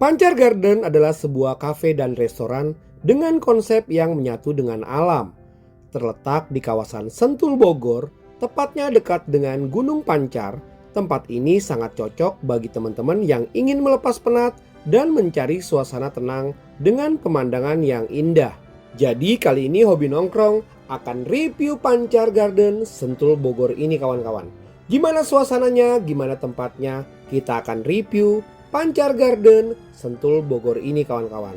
Pancar Garden adalah sebuah kafe dan restoran dengan konsep yang menyatu dengan alam. Terletak di kawasan Sentul Bogor, tepatnya dekat dengan Gunung Pancar. Tempat ini sangat cocok bagi teman-teman yang ingin melepas penat dan mencari suasana tenang dengan pemandangan yang indah. Jadi kali ini Hobi Nongkrong akan review Pancar Garden Sentul Bogor ini kawan-kawan. Gimana suasananya, gimana tempatnya, kita akan review Pancar Garden Sentul Bogor ini kawan-kawan.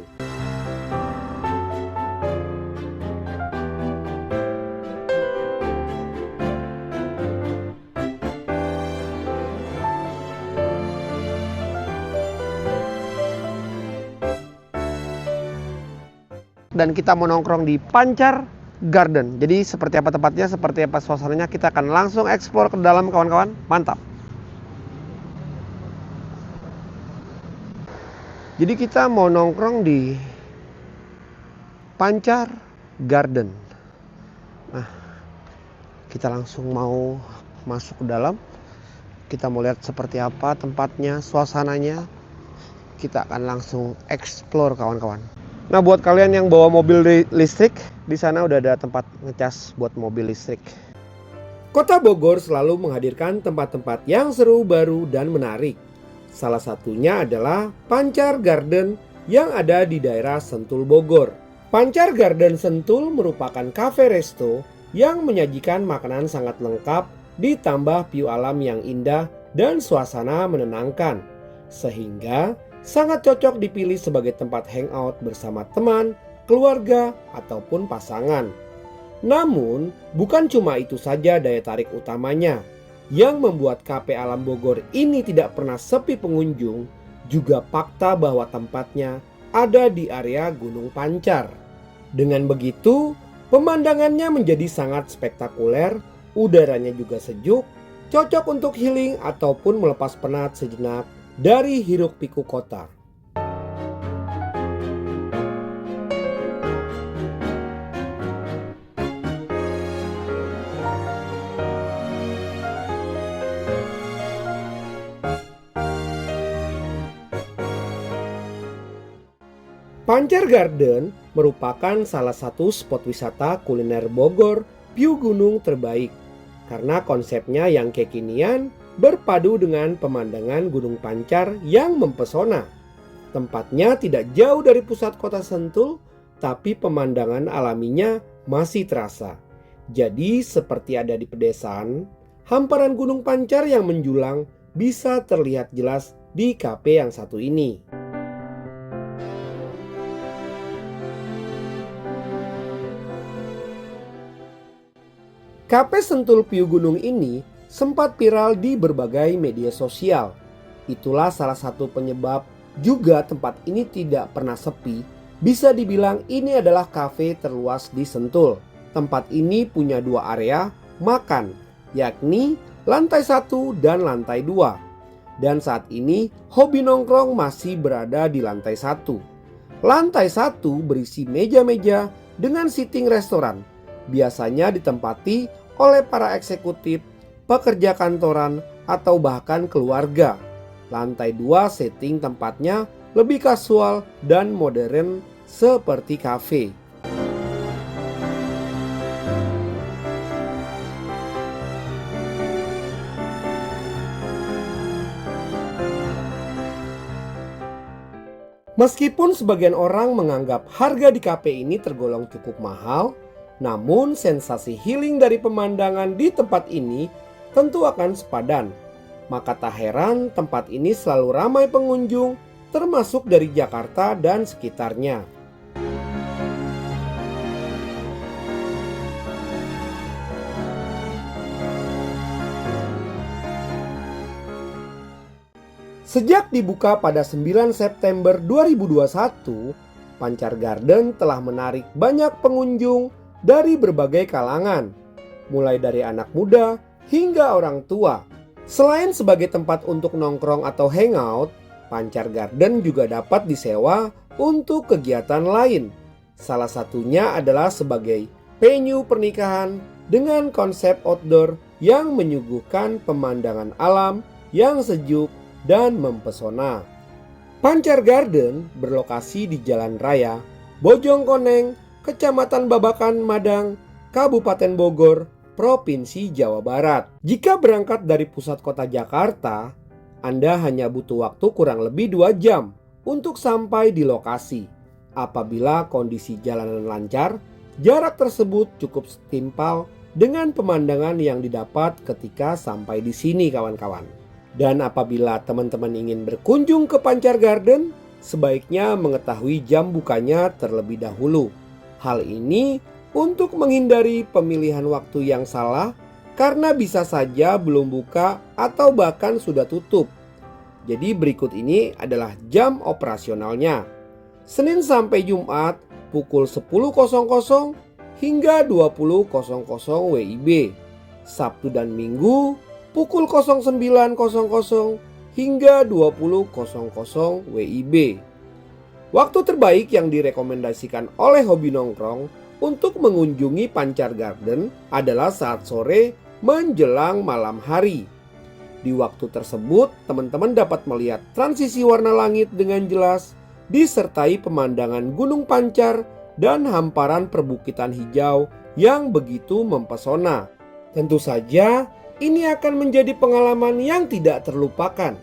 Dan kita mau nongkrong di Pancar Garden. Jadi seperti apa tempatnya, seperti apa suasananya, kita akan langsung explore ke dalam kawan-kawan. Mantap. Jadi kita mau nongkrong di Pancar Garden. Nah, kita langsung mau masuk ke dalam. Kita mau lihat seperti apa tempatnya, suasananya. Kita akan langsung explore kawan-kawan. Nah, buat kalian yang bawa mobil listrik, di sana udah ada tempat ngecas buat mobil listrik. Kota Bogor selalu menghadirkan tempat-tempat yang seru, baru, dan menarik. Salah satunya adalah Pancar Garden yang ada di daerah Sentul Bogor. Pancar Garden Sentul merupakan kafe resto yang menyajikan makanan sangat lengkap ditambah view alam yang indah dan suasana menenangkan. Sehingga sangat cocok dipilih sebagai tempat hangout bersama teman, keluarga, ataupun pasangan. Namun, bukan cuma itu saja daya tarik utamanya. Yang membuat Kafe Alam Bogor ini tidak pernah sepi pengunjung, juga fakta bahwa tempatnya ada di area Gunung Pancar. Dengan begitu, pemandangannya menjadi sangat spektakuler, udaranya juga sejuk, cocok untuk healing ataupun melepas penat sejenak dari hiruk-pikuk kota. Pancar Garden merupakan salah satu spot wisata kuliner Bogor view gunung terbaik karena konsepnya yang kekinian berpadu dengan pemandangan Gunung Pancar yang mempesona. Tempatnya tidak jauh dari pusat kota Sentul, tapi pemandangan alaminya masih terasa. Jadi seperti ada di pedesaan, hamparan Gunung Pancar yang menjulang bisa terlihat jelas di kafe yang satu ini. Kafe Sentul View Gunung ini sempat viral di berbagai media sosial. Itulah salah satu penyebab juga tempat ini tidak pernah sepi. Bisa dibilang ini adalah kafe terluas di Sentul. Tempat ini punya dua area makan, yakni lantai 1 dan lantai 2. Dan saat ini Hobi Nongkrong masih berada di lantai 1. Lantai 1 berisi meja-meja dengan seating restoran. Biasanya ditempati oleh para eksekutif, pekerja kantoran, atau bahkan keluarga. Lantai 2 setting tempatnya lebih kasual dan modern seperti kafe. Meskipun sebagian orang menganggap harga di kafe ini tergolong cukup mahal, namun sensasi healing dari pemandangan di tempat ini tentu akan sepadan. Maka tak heran tempat ini selalu ramai pengunjung, termasuk dari Jakarta dan sekitarnya. Sejak dibuka pada 9 September 2021, Pancar Garden telah menarik banyak pengunjung dari berbagai kalangan, mulai dari anak muda hingga orang tua. Selain sebagai tempat untuk nongkrong atau hangout, Pancar Garden juga dapat disewa untuk kegiatan lain. Salah satunya adalah sebagai venue pernikahan dengan konsep outdoor yang menyuguhkan pemandangan alam yang sejuk dan mempesona. Pancar Garden berlokasi di Jalan Raya Bojongkoneng, Kecamatan Babakan, Madang, Kabupaten Bogor, Provinsi Jawa Barat. Jika berangkat dari pusat kota Jakarta, Anda hanya butuh waktu kurang lebih 2 jam untuk sampai di lokasi. Apabila kondisi jalanan lancar, jarak tersebut cukup setimpal dengan pemandangan yang didapat ketika sampai di sini, kawan-kawan. Dan apabila teman-teman ingin berkunjung ke Pancar Garden, sebaiknya mengetahui jam bukanya terlebih dahulu. Hal ini untuk menghindari pemilihan waktu yang salah karena bisa saja belum buka atau bahkan sudah tutup. Jadi berikut ini adalah jam operasionalnya. Senin sampai Jumat pukul 10.00 hingga 20.00 WIB. Sabtu dan Minggu pukul 09.00 hingga 20.00 WIB. Waktu terbaik yang direkomendasikan oleh Hobi Nongkrong untuk mengunjungi Pancar Garden adalah saat sore menjelang malam hari. Di waktu tersebut, teman-teman dapat melihat transisi warna langit dengan jelas, disertai pemandangan Gunung Pancar dan hamparan perbukitan hijau yang begitu mempesona. Tentu saja, ini akan menjadi pengalaman yang tidak terlupakan.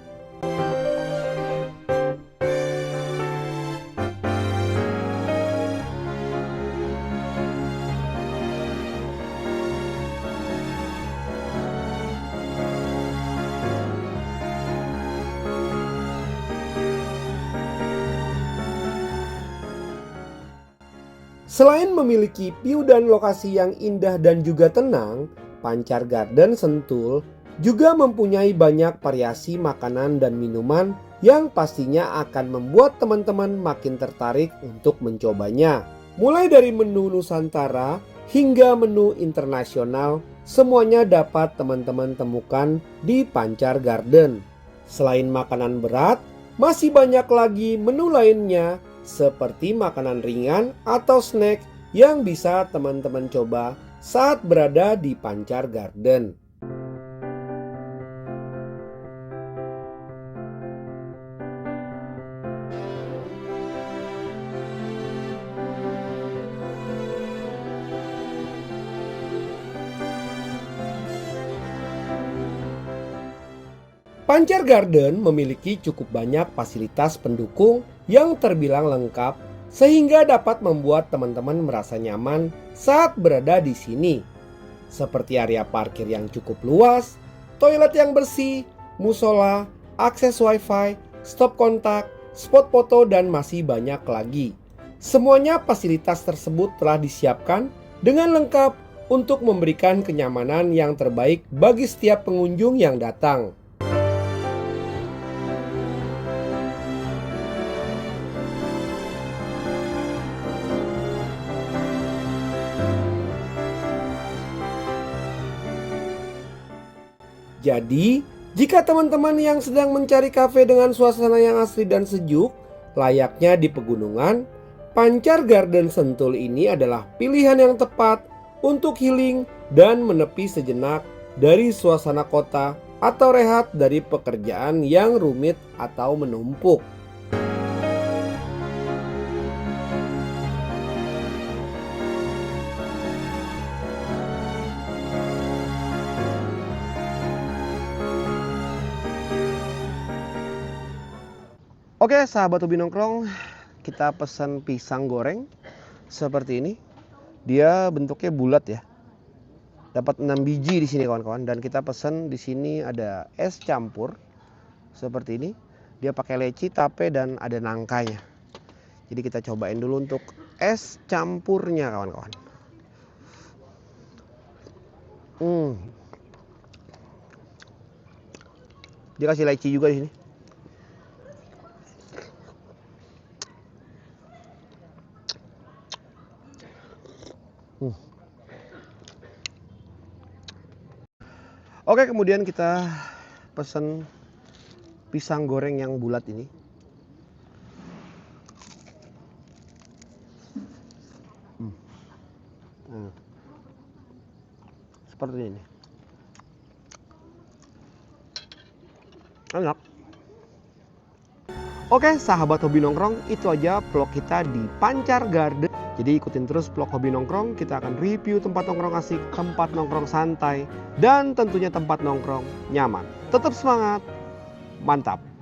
Selain memiliki view dan lokasi yang indah dan juga tenang, Pancar Garden Sentul juga mempunyai banyak variasi makanan dan minuman yang pastinya akan membuat teman-teman makin tertarik untuk mencobanya. Mulai dari menu Nusantara hingga menu internasional, semuanya dapat teman-teman temukan di Pancar Garden. Selain makanan berat, masih banyak lagi menu lainnya seperti makanan ringan atau snack yang bisa teman-teman coba saat berada di Pancar Garden. Pancar Garden memiliki cukup banyak fasilitas pendukung yang terbilang lengkap sehingga dapat membuat teman-teman merasa nyaman saat berada di sini. Seperti area parkir yang cukup luas, toilet yang bersih, musola, akses wifi, stop kontak, spot foto dan masih banyak lagi. Semuanya fasilitas tersebut telah disiapkan dengan lengkap untuk memberikan kenyamanan yang terbaik bagi setiap pengunjung yang datang. Jadi, jika teman-teman yang sedang mencari kafe dengan suasana yang asri dan sejuk, layaknya di pegunungan, Pancar Garden Sentul ini adalah pilihan yang tepat untuk healing dan menepi sejenak dari suasana kota atau rehat dari pekerjaan yang rumit atau menumpuk. Oke, sahabat Hobi Nongkrong, kita pesan pisang goreng seperti ini. Dia bentuknya bulat ya. Dapat 6 biji di sini kawan-kawan, dan kita pesan di sini ada es campur seperti ini. Dia pakai leci, tape dan ada nangkanya. Jadi kita cobain dulu untuk es campurnya kawan-kawan. Dia kasih leci juga di sini. Oke, kemudian kita pesen pisang goreng yang bulat ini. Seperti ini. Enak. Oke, sahabat hobi nongkrong, itu aja vlog kita di Pancar Garden. Jadi ikutin terus vlog hobi nongkrong, kita akan review tempat nongkrong asik, tempat nongkrong santai, dan tentunya tempat nongkrong nyaman. Tetap semangat, mantap!